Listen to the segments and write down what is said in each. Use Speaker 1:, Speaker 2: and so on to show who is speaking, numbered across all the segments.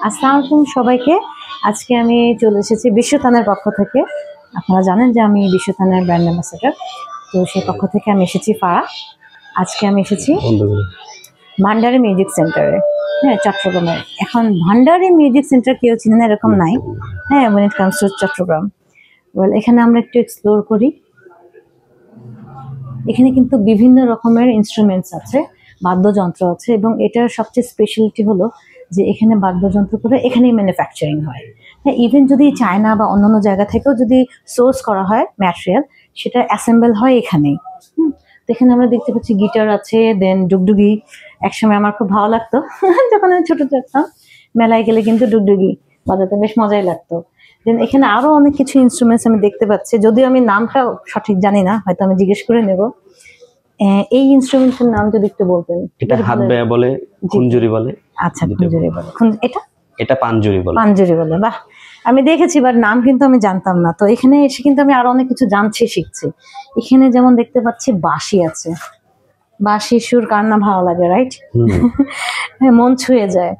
Speaker 1: আসসালামু আলাইকুম সবাইকে। আজকে আমি চলে এসেছি বিশ্বতানের পক্ষ থেকে। আপনারা জানেন যে আমি বিশ্বতানের ব্র্যান্ড অ্যাম্বাসেডর, তো সেই পক্ষ থেকে আমি এসেছি ফারা। আজকে আমি এসেছি ভান্ডারি মিউজিক সেন্টারে, হ্যাঁ, চট্টগ্রামে। এখন ভান্ডারি মিউজিক সেন্টার কেউ চিনে না এরকম নাই, হ্যাঁ, when it comes to Chittagong. এখানে আমরা একটু এক্সপ্লোর করি। এখানে কিন্তু বিভিন্ন রকমের ইনস্ট্রুমেন্টস আছে, বাদ্যযন্ত্র আছে, এবং এটার সবচেয়ে স্পেশালিটি হলো যে এখানে বাদ্যযন্ত্র করে এখানেই ম্যানুফ্যাকচারিং হয়। হ্যাঁ, ইভেন যদি চায়না বা অন্যান্য জায়গা থেকেও যদি সোর্স করা হয় ম্যাটেরিয়াল, সেটা অ্যাসেম্বল হয় এখানেই। তো এখানে আমরা দেখতে পাচ্ছি গিটার আছে, দেন ডুগডুগি। একসময় আমার খুব ভালো লাগতো যখন আমি ছোট থাকতাম, মেলায় গেলে কিন্তু ডুগডুগি বাজাতে বেশ মজাই লাগতো। দেন এখানে আরো অনেক কিছু ইনস্ট্রুমেন্টস আমি দেখতে পাচ্ছি, যদিও আমি নামটা সঠিক জানি না, হয়তো আমি জিজ্ঞেস করে নেব। এই ইনস্ট্রুমেন্টের নাম যদি একটু বলতেন।
Speaker 2: এটা হাত বেয়া বলে, খুঞ্জুরি বলে।
Speaker 1: আচ্ছা, খুঞ্জুরি বলে। এটা
Speaker 2: পাঞ্জুরি বলে।
Speaker 1: পাঞ্জুরি বলে, বাহ। আমি দেখেছি, বাট নাম কিন্তু আমি জানতাম না। তো এখানে এসে কিন্তু আমি আরো অনেক কিছু জানছি, শিখছি। এখানে যেমন দেখতে পাচ্ছি বাঁশি আছে। বাঁশি সুর কার না ভালো লাগে, রাইট? হ্যাঁ, মন ছুঁয়ে যায়।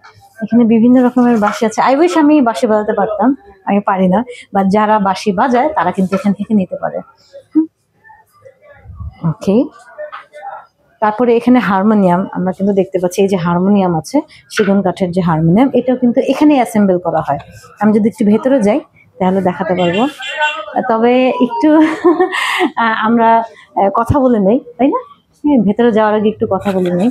Speaker 1: এখানে বিভিন্ন রকমের বাঁশি আছে। আই উইশ আমি বাঁশি বাজাতে পারতাম, আমি পারি না। বা যারা বাঁশি বাজায় তারা কিন্তু এখান থেকে নিতে পারে। ওকে, তারপরে এখানে হারমোনিয়াম আমরা কিন্তু দেখতে পাচ্ছি। এই যে হারমোনিয়াম আছে, সেগুন কাঠের যে হারমোনিয়াম, এটাও কিন্তু এখানে অ্যাসেম্বল করা হয়। আমি যদি একটু ভেতরে যাই তাহলে দেখাতে পারবো। তবে একটু আমরা কথা বলে নেই, তাই না? ভেতরে যাওয়ার আগে একটু কথা বলে নেই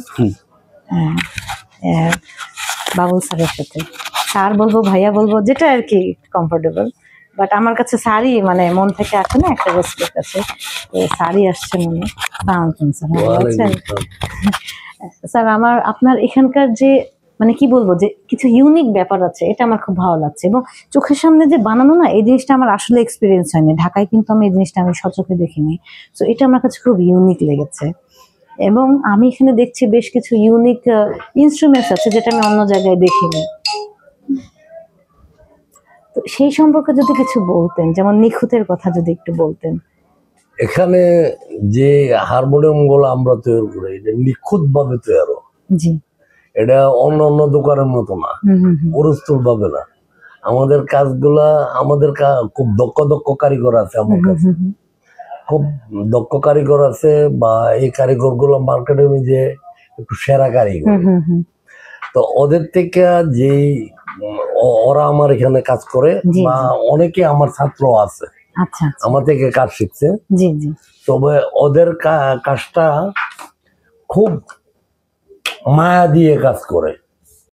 Speaker 1: বাবুল স্যারের সাথে। স্যার বলবো, ভাইয়া বলবো, যেটা আর কি কমফোর্টেবল। বাট আমার কাছে স্যারই মানে মন থেকে আসে না, একটা রেসপেক্ট আছে। তো স্যারই আসছে মনে। স্যার ভালো আছেন? স্যার, আপনার এখানকার যে মানে কি বলবো, যে কিছু ইউনিক ব্যাপার আছে, এটা আমার খুব ভালো লাগছে। এবং চোখের সামনে যে বানানো না, এই জিনিসটা আমার আসলে এক্সপিরিয়েন্স হয়নি ঢাকায়, কিন্তু আমি এই জিনিসটা আমি সচক্ষে দেখিনি। তো এটা আমার কাছে খুব ইউনিক লেগেছে। এবং আমি এখানে দেখছি বেশ কিছু ইউনিক ইনস্ট্রুমেন্টস আছে, যেটা আমি অন্য জায়গায় দেখিনি। তো সেই সম্পর্কে যদি কিছু বলতেন, যেমন নিখুঁতের কথা যদি একটু বলতেন।
Speaker 3: এখানে যে হারমোনিয়াম গুলো আমরা তৈরি করি, এটা নিখুঁত ভাবে তৈরি।
Speaker 1: জি,
Speaker 3: এটা অন্য অন্য দোকানের মতো না, পরিস্থিত ভাবে না। আমাদের কাজগুলা, আমাদের খুব দক্ষ দক্ষ কারিগর আছে আমার কাছে, খুব দক্ষ কারিগর আছে। বা এই কারিগর গুলো মার্কেটের মধ্যে একটু সেরা কারিগর। তো ওদের থেকে যে ওরা আমার এখানে কাজ করে, বা অনেকে আমার ছাত্র আছে আমার থেকে কাজ শিখছে। তবে ওদের কাজটা খুব মায়া দিয়ে কাজ করে।